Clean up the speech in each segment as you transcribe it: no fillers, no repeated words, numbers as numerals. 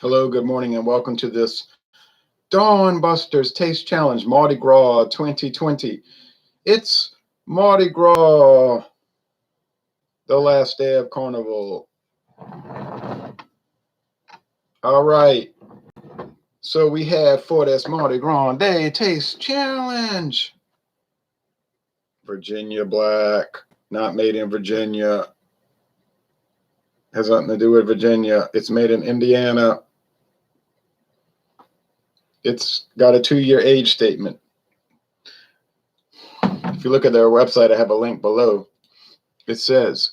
Hello, good morning, and welcome to this Dawn Busters Taste Challenge Mardi Gras 2020. It's Mardi Gras, the last day of Carnival. All right, so we have for this Mardi Gras Day Taste Challenge Virginia Black, not made in Virginia. Has nothing to do with Virginia. It's made in Indiana. It's got a 2-year age statement. If you look at their website, I have a link below. It says,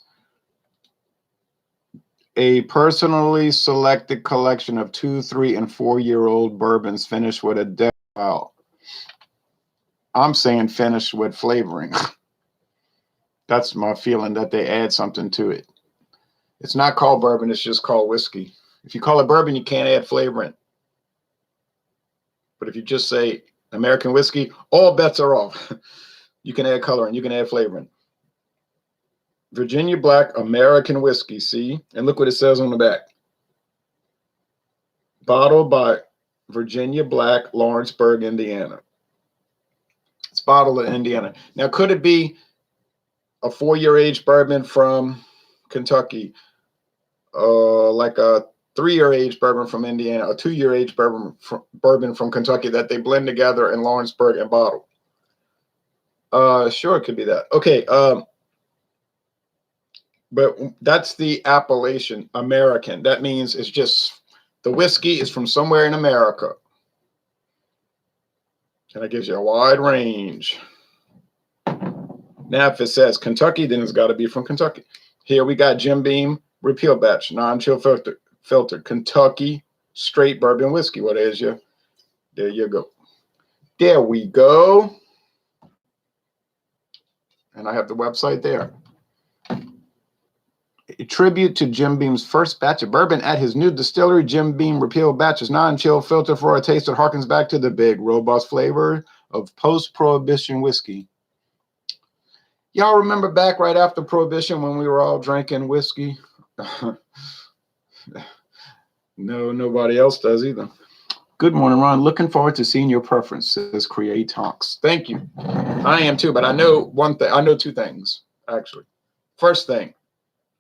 a personally selected collection of 2, 3, and 4-year-old bourbons finished with a decal. I'm saying finished with flavoring. That's my feeling, that they add something to it. It's not called bourbon, it's just called whiskey. If you call it bourbon, you can't add flavoring. But if you just say American whiskey, all bets are off. You can add coloring, you can add flavoring. Virginia Black American whiskey, see? And look what it says on the back. Bottled by Virginia Black, Lawrenceburg, Indiana. It's bottled in Indiana. Now, could it be a 4-year age bourbon from Kentucky? Like a 3-year age bourbon from Indiana, a 2-year age bourbon from Kentucky that they blend together in Lawrenceburg and bottle? Sure, it could be that. Okay, but that's the appellation, American. That means it's just the whiskey is from somewhere in America. And it gives you a wide range. Now, if it says Kentucky, then it's got to be from Kentucky. Here we got Beam Repeal Batch, non-chill filter, Kentucky straight bourbon whiskey. What is you? There you go. There we go. And I have the website there. A tribute to Jim Beam's first batch of bourbon at his new distillery. Jim Beam Repeal Batch is non-chill filter for a taste that harkens back to the big, robust flavor of post-Prohibition whiskey. Y'all remember back right after Prohibition when we were all drinking whiskey? No, nobody else does either. Good morning, Ron. Looking forward to seeing your preferences. Create Tonks. Thank you. I am too, but I know one thing. I know two things, actually. First thing,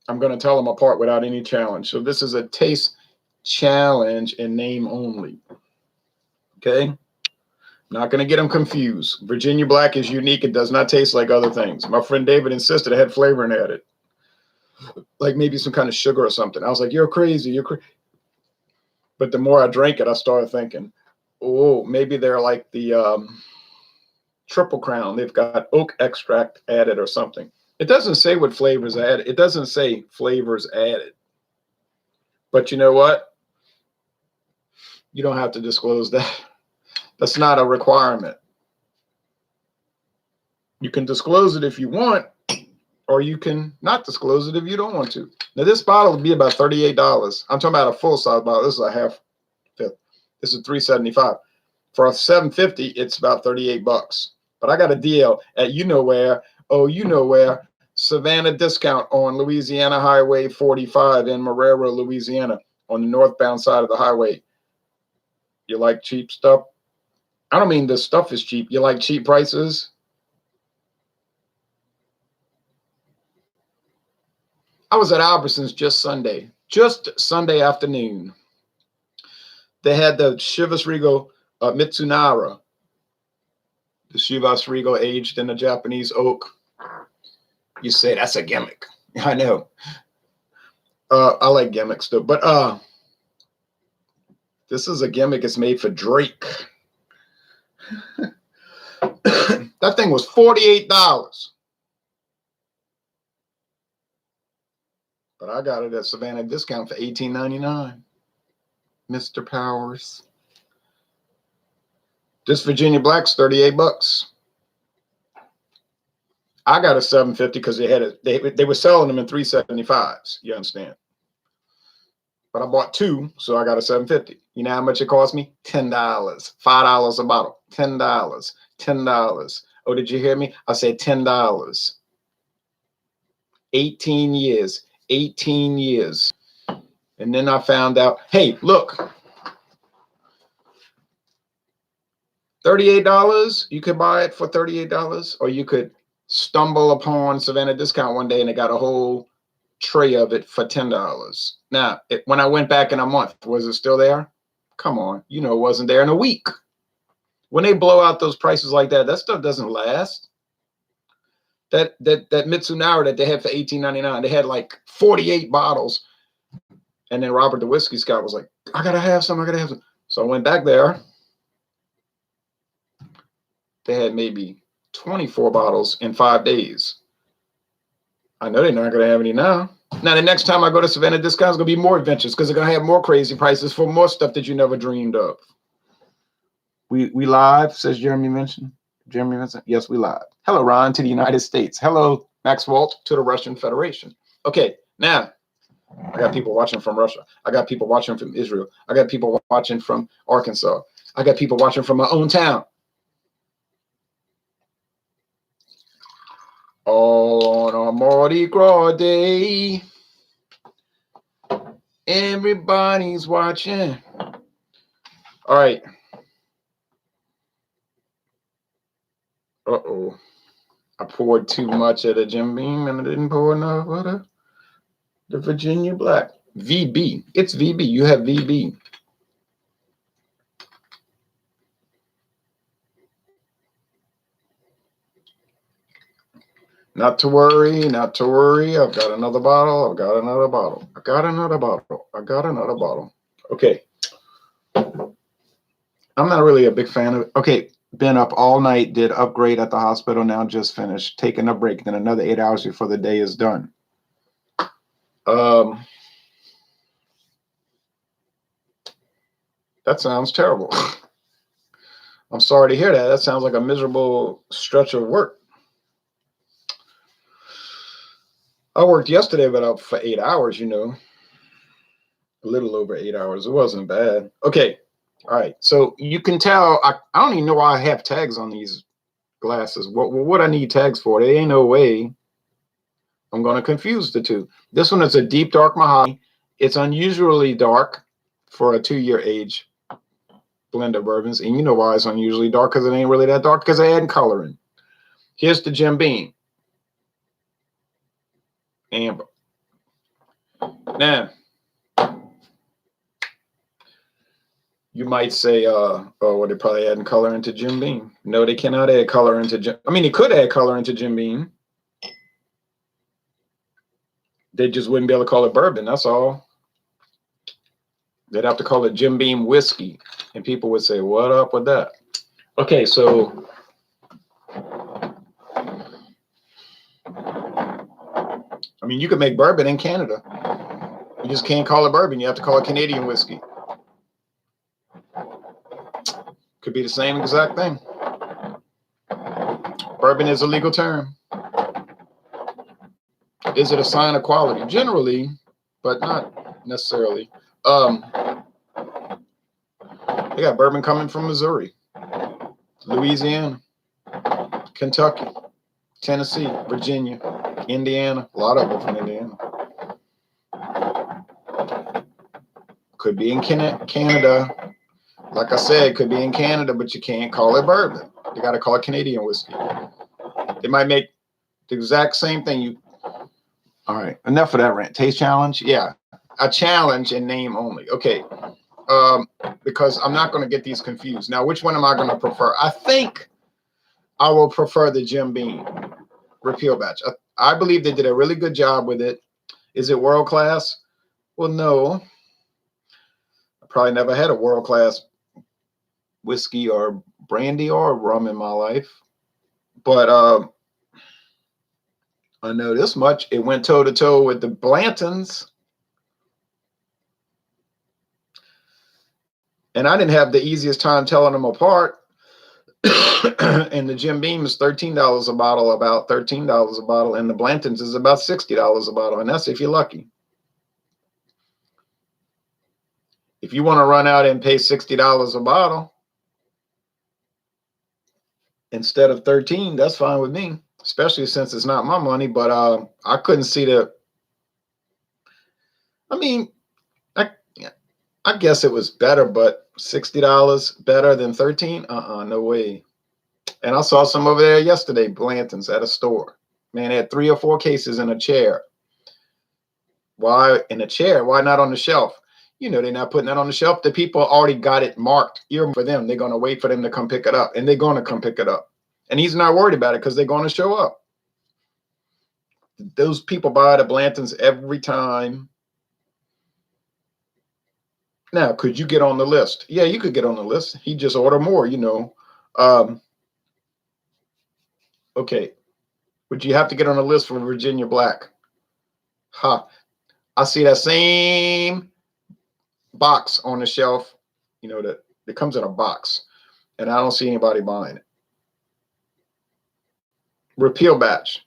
I'm going to tell them apart without any challenge. So this is a taste challenge in name only. Okay? Not going to get them confused. Virginia Black is unique. It does not taste like other things. My friend David insisted it had flavoring added. Like maybe some kind of sugar or something. I was like, you're crazy. You're crazy. But the more I drank it, I started thinking, oh, maybe they're like the Triple Crown. They've got oak extract added or something. It doesn't say what flavors added. It doesn't say flavors added. But you know what? You don't have to disclose that. That's not a requirement. You can disclose it if you want, or you can not disclose it if you don't want to. Now, this bottle would be about $38. I'm talking about a full-size bottle. This is a half-fifth. This is $3.75. For a $7.50, it's about $38. But I got a deal at you-know-where, Savannah discount on Louisiana Highway 45 in Marrero, Louisiana, on the northbound side of the highway. You like cheap stuff? I don't mean the stuff is cheap. You like cheap prices? I was at Albertsons just Sunday afternoon. They had the Chivas Regal Mitsunara. The Chivas Regal aged in a Japanese oak. You say that's a gimmick. I know. I like gimmicks though. But this is a gimmick. It's made for Drake. That thing was $48. But I got it at Savannah discount for $18.99. Mr. Powers. This Virginia Black's $38. I got a $7.50 because they were selling them in $3.75s. You understand? But I bought two, so I got a $7.50. You know how much it cost me? $10. $5 a bottle. $10. $10. Oh, did you hear me? I said $10. 18 years. 18 years. And then I found out, hey, look, $38. You could buy it for $38, or you could stumble upon Savannah Discount one day and they got a whole tray of it for $10. Now, when I went back in a month, was it still there? Come on, you know, it wasn't there in a week. When they blow out those prices like that, that stuff doesn't last. That Mitsunari that they had for $18.99, they had like 48 bottles. And then Robert the Whiskey Scout was like, I gotta have some, I gotta have some. So I went back there. They had maybe 24 bottles in 5 days. I know they're not gonna have any now. Now the next time I go to Savannah Discount, it's gonna be more adventures because they're gonna have more crazy prices for more stuff that you never dreamed of. We live, says Jeremy Vincent. Jeremy Vincent, yes, we live. Hello, Ron, to the United States. Hello, Max Walt, to the Russian Federation. Okay, now I got people watching from Russia. I got people watching from Israel. I got people watching from Arkansas. I got people watching from my own town. On a Mardi Gras day, everybody's watching. All right. Uh-oh. I poured too much of the Jim Beam and I didn't pour enough of the Virginia Black. VB. It's VB. You have VB. Not to worry, not to worry. I've got another bottle. I've got another bottle. I got another bottle. I got another bottle. Okay. I'm not really a big fan of it. Okay. Been up all night, did upgrade at the hospital, now just finished, taking a break, then another 8 hours before the day is done. That sounds terrible. I'm sorry to hear that. That sounds like a miserable stretch of work. I worked yesterday, but up for 8 hours, you know, a little over 8 hours. It wasn't bad. Okay. All right, so you can tell, I don't even know why I have tags on these glasses. What I need tags for? There ain't no way I'm going to confuse the two. This one is a deep dark mahogany. It's unusually dark for a 2-year age blend of bourbons. And you know why it's unusually dark, because it ain't really that dark, because I add color in. Here's the Jim Beam. Amber. Now, you might say, oh, well, they're probably adding color into Jim Beam. No, they cannot add color into Jim. I mean, they could add color into Jim Beam. They just wouldn't be able to call it bourbon. That's all. They'd have to call it Jim Beam whiskey. And people would say, what up with that? Okay, so I mean, you could make bourbon in Canada. You just can't call it bourbon. You have to call it Canadian whiskey. Could be the same exact thing. Bourbon is a legal term. Is it a sign of quality? Generally, but not necessarily. They got bourbon coming from Missouri, Louisiana, Kentucky, Tennessee, Virginia, Indiana. A lot of them from Indiana. Could be in Canada. Like I said, could be in Canada, but you can't call it bourbon. You got to call it Canadian whiskey. They might make the exact same thing. All right, enough of that rant. Taste challenge? Yeah, a challenge in name only. Okay, because I'm not going to get these confused. Now, which one am I going to prefer? I think I will prefer the Jim Beam Repeal Batch. I believe they did a really good job with it. Is it world class? Well, no. I probably never had a world class whiskey or brandy or rum in my life, but I know this much: it went toe to toe with the Blantons, and I didn't have the easiest time telling them apart. And the Jim Beam is $13 a bottle, about $13 a bottle, and the Blantons is about $60 a bottle, and that's if you're lucky. If you want to run out and pay $60 a bottle instead of 13, that's fine with me, especially since it's not my money. But I couldn't see I mean, I guess it was better, but $60 better than 13? No way. And I saw some over there yesterday, Blanton's at a store. Man, they had 3 or 4 cases in a chair. Why in a chair? Why not on the shelf? You know, they're not putting that on the shelf. The people already got it marked earmarked for them. They're going to wait for them to come pick it up, and they're going to come pick it up. And he's not worried about it because they're going to show up. Those people buy the Blantons every time. Now, could you get on the list? Yeah, you could get on the list. He just order more, you know. Okay. Would you have to get on the list for Virginia Black? Ha. I see that same box on the shelf, you know, that it comes in a box, and I don't see anybody buying it. Repeal batch.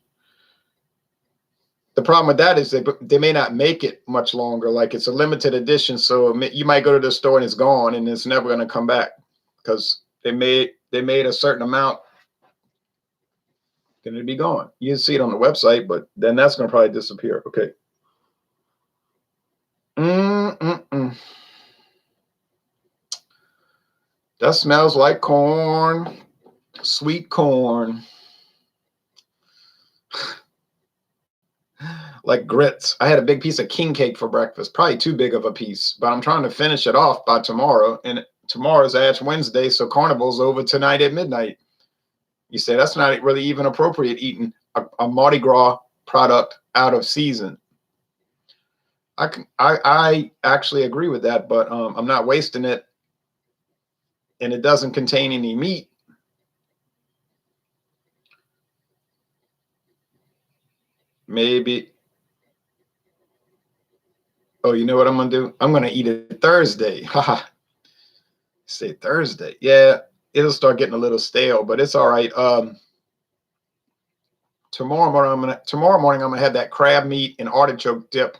The problem with that is they may not make it much longer. Like it's a limited edition, so you might go to the store and it's gone, and it's never going to come back because they made a certain amount. Going to be gone. You can see it on the website, but then that's going to probably disappear. Okay. That smells like corn, sweet corn, like grits. I had a big piece of king cake for breakfast, probably too big of a piece, but I'm trying to finish it off by tomorrow. And tomorrow's Ash Wednesday, so Carnival's over tonight at midnight. You say that's not really even appropriate eating a Mardi Gras product out of season. I actually agree with that, but I'm not wasting it. And it doesn't contain any meat. Maybe. Oh, you know what I'm going to do? I'm going to eat it Thursday. Haha. Say Thursday. Yeah, it'll start getting a little stale, but it's all right. Tomorrow morning I'm gonna have that crab meat and artichoke dip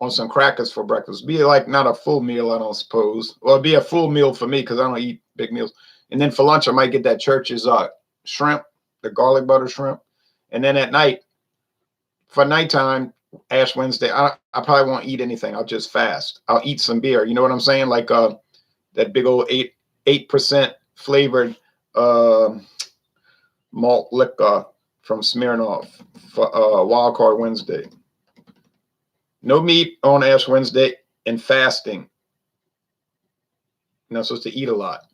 on some crackers for breakfast. Be like not a full meal, I don't suppose. Well, it'd be a full meal for me because I don't eat big meals. And then for lunch, I might get that Church's shrimp, the garlic butter shrimp. And then at night, for nighttime, Ash Wednesday, I probably won't eat anything. I'll just fast. I'll eat some beer. You know what I'm saying? Like that big old 8% flavored malt liquor from Smirnoff for Wild Card Wednesday. No meat on Ash Wednesday and fasting. You're not supposed to eat a lot.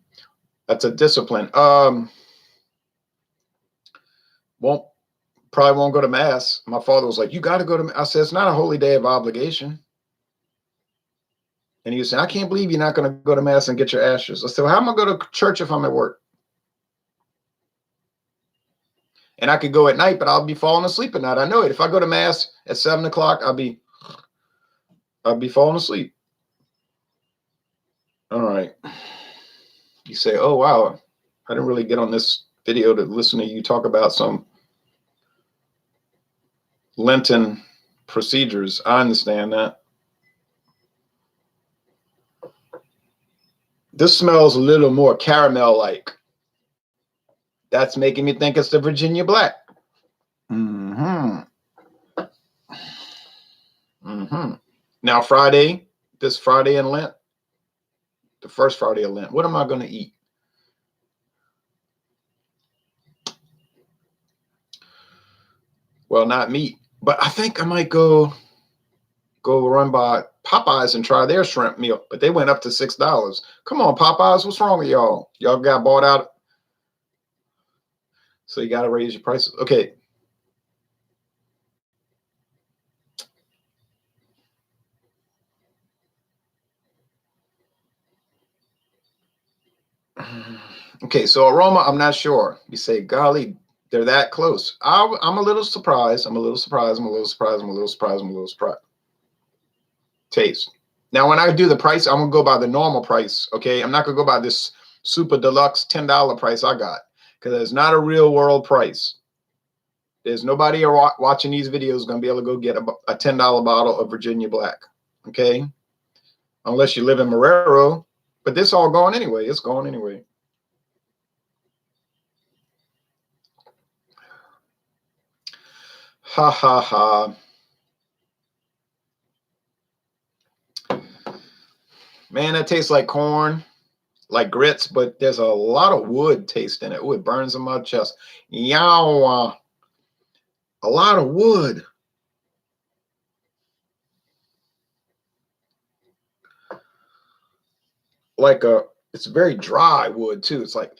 That's a discipline. Probably won't go to mass. My father was like, "You got to go to mass." I said, "It's not a holy day of obligation." And he was saying, "I can't believe you're not going to go to mass and get your ashes." I said, "Well, how am I going to church if I'm at work?" And I could go at night, but I'll be falling asleep at night. I know it. If I go to mass at 7 o'clock, I'll be falling asleep. All right. You say, "Oh, wow, I didn't really get on this video to listen to you talk about some Lenten procedures." I understand that. This smells a little more caramel-like. That's making me think it's the Virginia Black. Now this Friday in Lent, the first Friday of Lent, what am I going to eat? Well, not meat, but I think I might go run by Popeyes and try their shrimp meal, but they went up to $6. Come on, Popeyes, what's wrong with y'all? Y'all got bought out, so you got to raise your prices. Okay. Okay, so aroma, I'm not sure. You say, golly, they're that close. I'm a little surprised. Taste. Now, when I do the price, I'm going to go by the normal price, okay? I'm not going to go by this super deluxe $10 price I got because it's not a real world price. There's nobody watching these videos going to be able to go get a $10 bottle of Virginia Black, okay? Unless you live in Marrero, but this all gone anyway. It's gone anyway. Ha, ha, ha. Man, that tastes like corn. like grits, but there's a lot of wood taste in it. Ooh, it burns in my chest. Yow, a lot of wood. Like it's very dry wood too. It's like,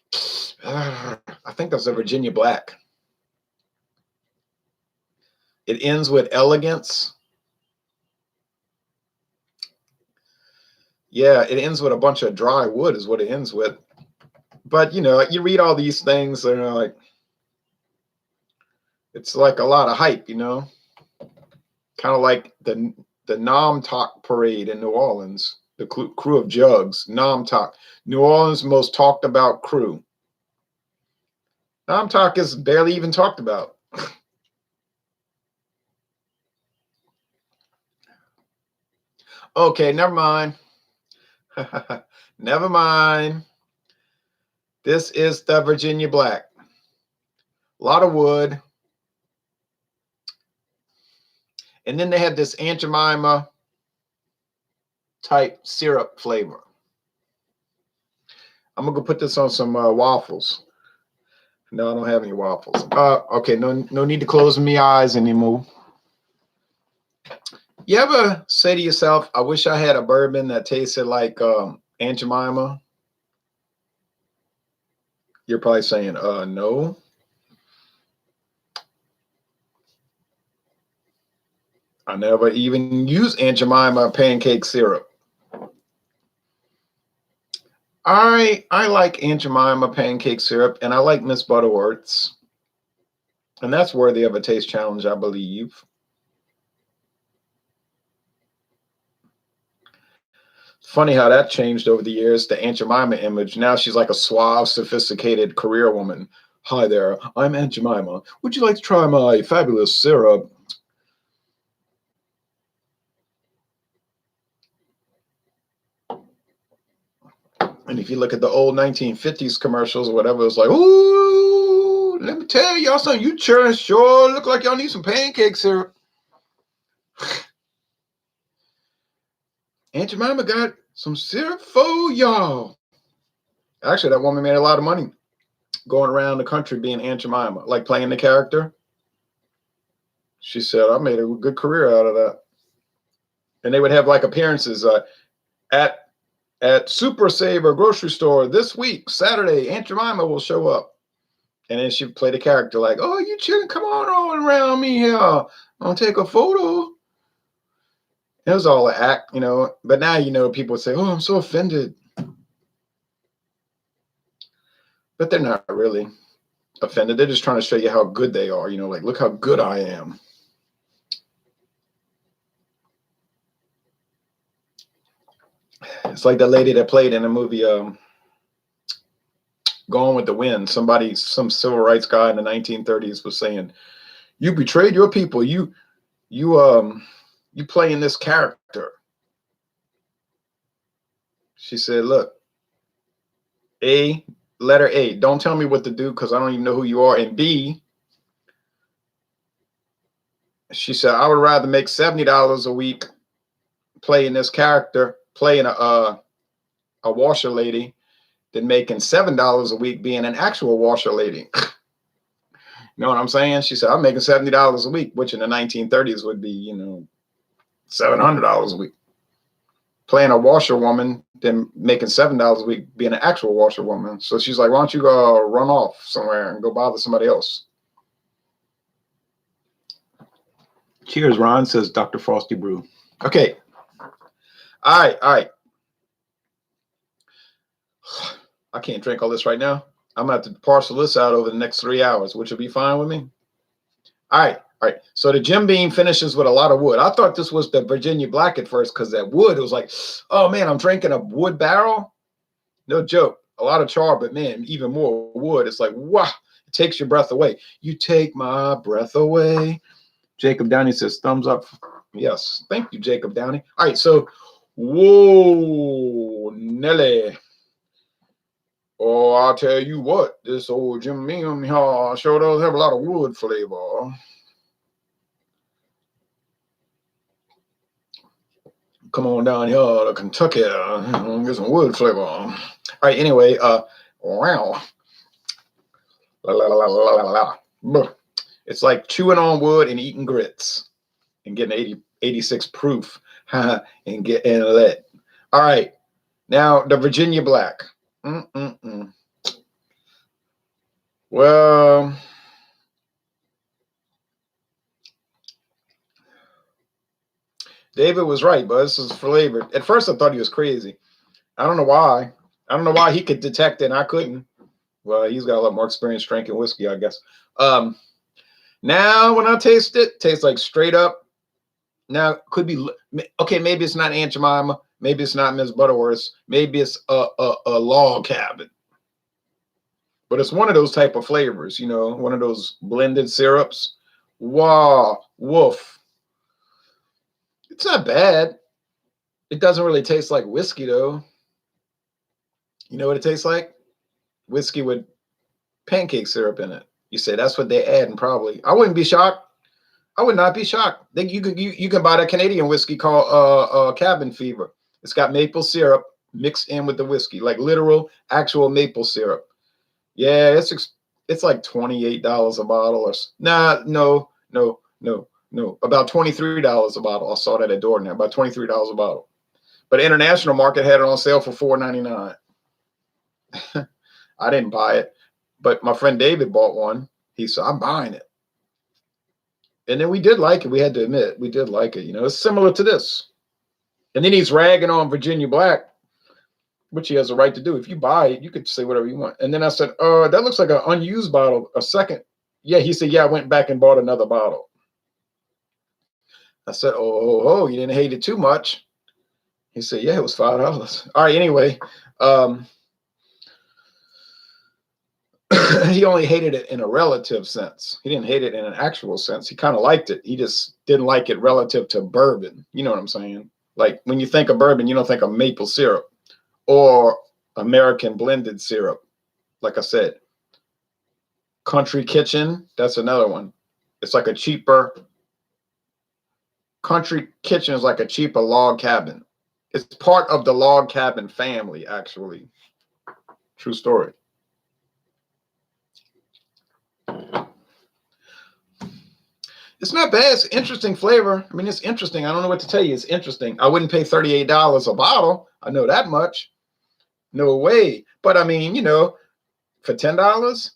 I think that's a Virginia Black. It ends with elegance. Yeah, it ends with a bunch of dry wood is what it ends with. But you know, you read all these things and like, it's like a lot of hype, you know, kind of like the Nom Talk parade in New Orleans, the crew of jugs, Nom Talk, New Orleans' most talked about crew. Nom Talk is barely even talked about. Okay, never mind. Never mind. This is the Virginia Black. A lot of wood. And then they had this Aunt Jemima type syrup flavor. I'm gonna go put this on some waffles. No, I don't have any waffles. Okay, no need to close my eyes anymore. You ever say to yourself, I wish I had a bourbon that tasted like Aunt Jemima? You're probably saying, no. I never even use Aunt Jemima pancake syrup. I like Aunt Jemima pancake syrup, and I like Miss Butterworth's. And that's worthy of a taste challenge, I believe. Funny how that changed over the years, the Aunt Jemima image. Now she's like a suave, sophisticated career woman. Hi there, I'm Aunt Jemima. Would you like to try my fabulous syrup? And if you look at the old 1950s commercials or whatever, it's like, ooh, let me tell y'all something. You sure look like y'all need some pancake syrup. Aunt Jemima got some syrup for y'all. Actually, that woman made a lot of money going around the country being Aunt Jemima, like playing the character. She said, I made a good career out of that. And they would have like appearances at Super Saver grocery store this week, Saturday. Aunt Jemima will show up. And then she'd play the character like, oh, you children, come on around me here. I'll take a photo. It was all an act, you know. But now, you know, people would say, oh, I'm so offended. But they're not really offended. They're just trying to show you how good they are. You know, like, look how good I am. It's like that lady that played in the movie Gone with the Wind. Some civil rights guy in the 1930s was saying, you betrayed your people. You playing this character. She said, look, letter A, don't tell me what to do because I don't even know who you are. And B, she said, I would rather make $70 a week playing this character, playing a washer lady, than making $7 a week being an actual washer lady. You know what I'm saying? She said, I'm making $70 a week, which in the 1930s would be, you know, $700 a week. Playing a washerwoman, then making $7 a week being an actual washerwoman. So she's like, why don't you go run off somewhere and go bother somebody else? Cheers, Ron, says Dr. Frosty Brew. Okay. All right. I can't drink all this right now. I'm going to have to parcel this out over the next 3 hours, which will be fine with me. All right. So the Jim Beam finishes with a lot of wood. I thought this was the Virginia Black at first because that wood, it was like, oh, man, I'm drinking a wood barrel. No joke. A lot of char, but, man, even more wood. It's like, wow, it takes your breath away. You take my breath away. Jacob Downey says, thumbs up. Yes. Thank you, Jacob Downey. All right. So, whoa, Nelly. Oh, I'll tell you what, this old Jim Beam sure does have a lot of wood flavor. Come on down here to Kentucky and get some wood flavor. right, anyway, wow. La, la, la, la, la, la, la. It's like chewing on wood and eating grits and getting 86 proof and getting lit. All right, now the Virginia Black. Well, David was right, but this is flavored. At first, I thought he was crazy. I don't know why. I don't know why he could detect it and I couldn't. Well, he's got a lot more experience drinking whiskey, I guess. Now when I taste it, it tastes like straight up. Now could be okay. Maybe it's not Aunt Jemima. Maybe it's not Miss Butterworth. Maybe it's a log cabin. But it's one of those type of flavors, you know, one of those blended syrups. Wow, woof. It's not bad. It doesn't really taste like whiskey though. You know what it tastes like? Whiskey with pancake syrup in it. You say that's what they add, and probably I wouldn't be shocked. I would not be shocked. You can buy that Canadian whiskey called Cabin Fever. It's got maple syrup mixed in with the whiskey, like literal actual maple syrup. Yeah, it's like $28 a bottle or no, about $23 a bottle. I saw that at door now, about $23 a bottle. But the international market had it on sale for $4.99. I didn't buy it, but my friend David bought one. He said, I'm buying it. And then we did like it. We had to admit, we did like it. You know, it's similar to this. And then he's ragging on Virginia Black, which he has a right to do. If you buy it, you could say whatever you want. And then I said, that looks like an unused bottle, a second. Yeah, he said, yeah, I went back and bought another bottle. I said, oh, you didn't hate it too much. He said, yeah, it was $5. All right, anyway. He only hated it in a relative sense. He didn't hate it in an actual sense. He kind of liked it. He just didn't like it relative to bourbon. You know what I'm saying? Like when you think of bourbon, you don't think of maple syrup or American blended syrup. Like I said, Country Kitchen, that's another one. It's like a cheaper, Country Kitchen is like a cheaper log cabin. It's part of the log cabin family, actually. True story. It's not bad. It's interesting flavor. I mean, it's interesting. I don't know what to tell you. It's interesting. I wouldn't pay $38 a bottle. I know that much. No way. But I mean, you know, for $10,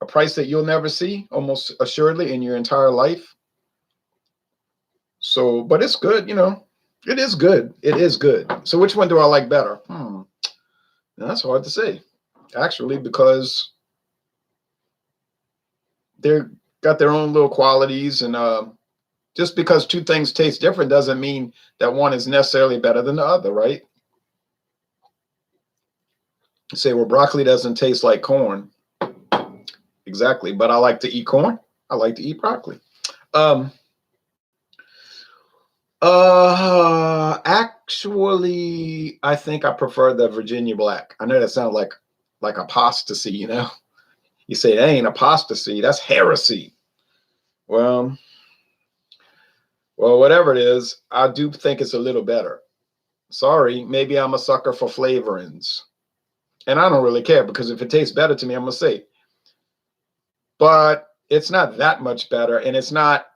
a price that you'll never see almost assuredly in your entire life. So, but it's good, you know. It is good. It is good. So which one do I like better? That's hard to say, actually, because they're got their own little qualities, and just because two things taste different doesn't mean that one is necessarily better than the other, right? You say, well, broccoli doesn't taste like corn. Exactly, but I like to eat corn. I like to eat broccoli. Actually, I think I prefer the Virginia Black. I know that sounds like apostasy, you know. You say that ain't apostasy, that's heresy. Well, whatever it is, I do think it's a little better. Sorry, maybe I'm a sucker for flavorings. And I don't really care, because if it tastes better to me, I'm going to say. But it's not that much better, and it's not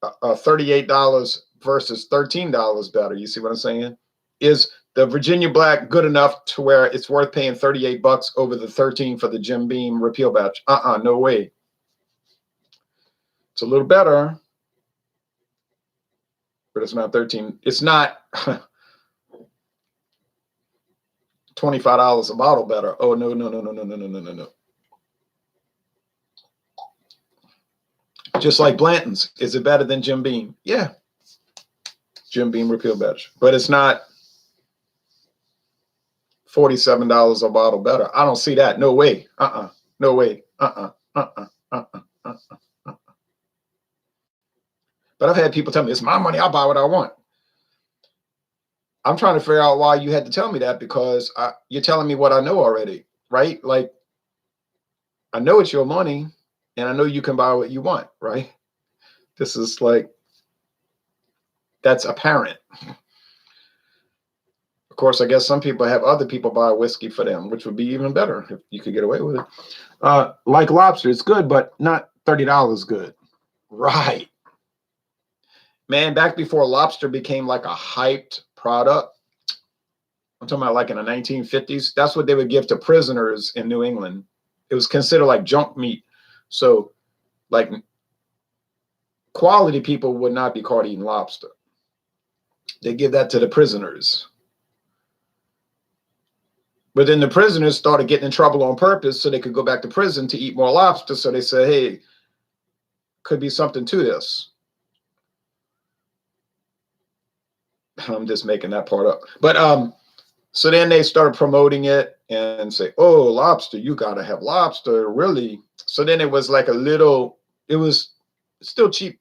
$38 versus $13 better. You see what I'm saying? Is the Virginia Black good enough to where it's worth paying $38 over the $13 for the Jim Beam Repeal Batch? No way. It's a little better, but it's not $13. It's not $25 a bottle better. Oh, no. Just like Blanton's. Is it better than Jim Beam? Yeah. Jim Beam Repeal Batch. But it's not $47 a bottle better. I don't see that. No way. No way. But I've had people tell me, it's my money. I'll buy what I want. I'm trying to figure out why you had to tell me that, because you're telling me what I know already, right? Like, I know it's your money, and I know you can buy what you want, right? This is like, that's apparent. course, I guess some people have other people buy whiskey for them, which would be even better if you could get away with it. Like lobster, it's good, but not $30 good. Right. Man, back before lobster became like a hyped product, I'm talking about like in the 1950s, that's what they would give to prisoners in New England. It was considered like junk meat. So like quality people would not be caught eating lobster. They give that to the prisoners. But then the prisoners started getting in trouble on purpose so they could go back to prison to eat more lobster. So they said, hey, could be something to this. I'm just making that part up. But so then they started promoting it and say, oh, lobster, you got to have lobster, really. So then it was like a little, it was still cheap.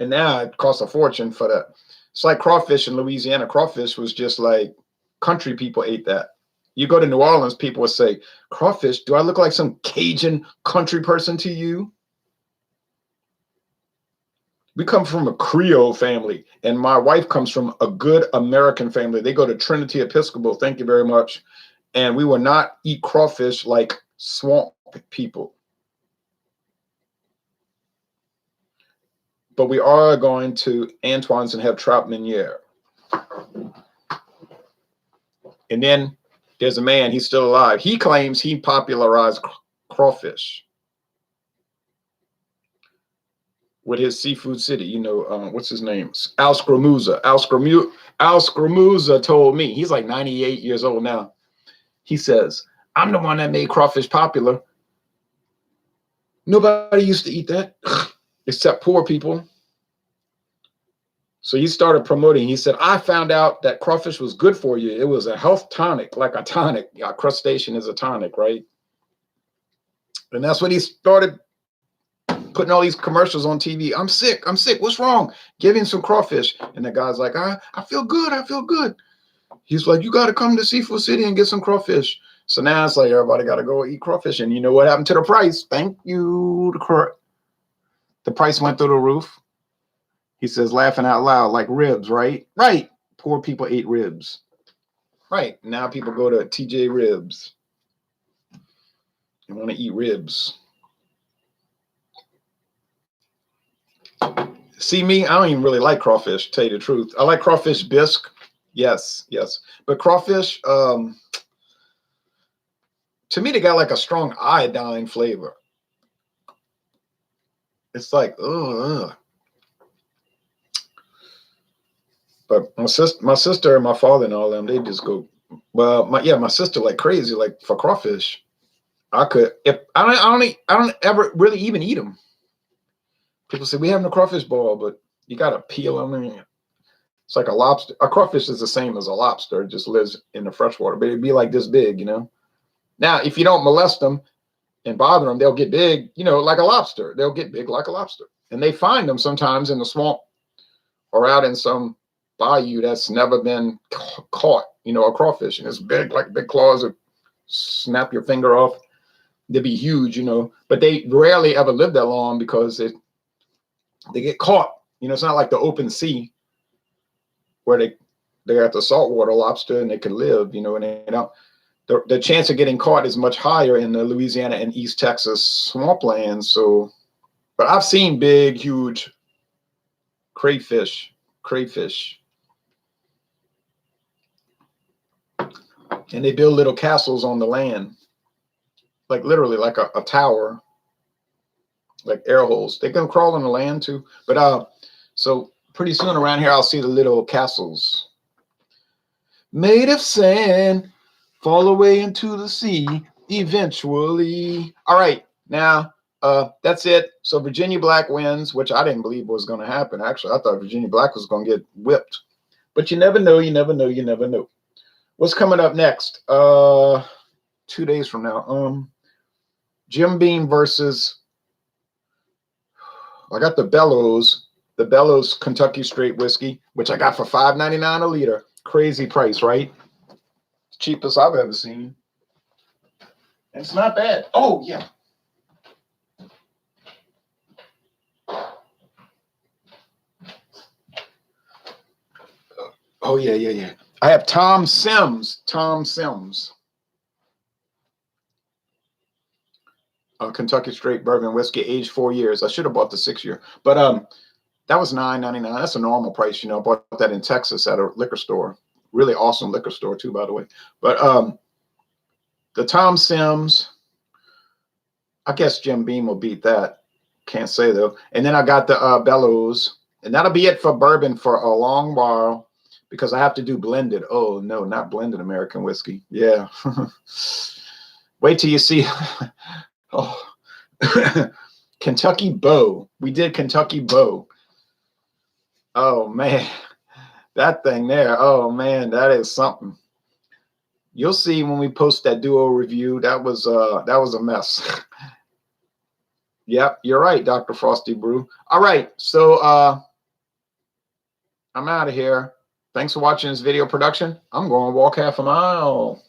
And now it costs a fortune for that. It's like crawfish in Louisiana. Crawfish was just like country people ate that. You go to New Orleans, people would say, crawfish, do I look like some Cajun country person to you? We come from a Creole family, and my wife comes from a good American family. They go to Trinity Episcopal, thank you very much. And we will not eat crawfish like swamp people. But we are going to Antoine's and have trout meuniere. And then there's a man, he's still alive. He claims he popularized crawfish with his seafood city. You know, what's his name? Al Scramuza. Al Scramuza told me, he's like 98 years old now. He says, I'm the one that made crawfish popular. Nobody used to eat that except poor people. So he started promoting. He said, I found out that crawfish was good for you. It was a health tonic, like a tonic. Yeah, crustacean is a tonic, right? And that's when he started putting all these commercials on TV. I'm sick. What's wrong? Give him some crawfish. And the guy's like, I feel good. I feel good. He's like, you got to come to Seafood City and get some crawfish. So now it's like everybody got to go eat crawfish. And you know what happened to the price? Thank you. The price went through the roof. He says, laughing out loud, like ribs, right? Right. Poor people ate ribs. Right. Now people go to TJ Ribs. They want to eat ribs. See me, I don't even really like crawfish, to tell you the truth. I like crawfish bisque. Yes. But crawfish, to me, they got like a strong iodine flavor. It's like, ugh. But my sister and my father and all them, they just go. Well, my sister like crazy, like for crawfish. I don't ever really even eat them. People say we having a crawfish ball, but you gotta peel them. It's like a lobster. A crawfish is the same as a lobster. It just lives in the freshwater, but it'd be like this big, you know. Now, if you don't molest them and bother them, they'll get big, you know, like a lobster. They'll get big like a lobster, and they find them sometimes in the swamp or out in some bayou that's never been caught, you know, a crawfish, and it's big, like big claws that snap your finger off. They'd be huge, you know, but they rarely ever live that long because they get caught. You know, it's not like the open sea where they're at the saltwater lobster and they can live, you know, and they don't. The chance of getting caught is much higher in the Louisiana and East Texas swamplands. So, but I've seen big, huge crayfish. And they build little castles on the land, like literally like a tower, like air holes. They can crawl on the land too. But so pretty soon around here, I'll see the little castles made of sand, fall away into the sea eventually. All right, now that's it. So Virginia Black wins, which I didn't believe was going to happen. Actually, I thought Virginia Black was going to get whipped. But you never know, you never know, you never know. What's coming up next? 2 days from now. Jim Beam versus, I got the Bellows Kentucky Straight Whiskey, which I got for $5.99 a liter. Crazy price, right? Cheapest I've ever seen. It's not bad. Oh, yeah. Oh, yeah. I have Tom Sims. Tom Sims. Kentucky straight bourbon whiskey, aged 4 years. I should have bought the 6-year, but that was $9.99. That's a normal price, you know. I bought that in Texas at a liquor store. Really awesome liquor store too, by the way. But the Tom Sims, I guess Jim Beam will beat that. Can't say though. And then I got the Bellows, and that'll be it for bourbon for a long while because I have to do blended. Oh no, not blended American whiskey. Yeah. Wait till you see. Oh, Kentucky Bow. We did Kentucky Bow. Oh man, that thing there. Oh man, that is something. You'll see when we post that duo review. That was a mess. Yep, you're right, Dr. Frosty Brew. All right, so I'm out of here. Thanks for watching this video production. I'm going to walk half a mile.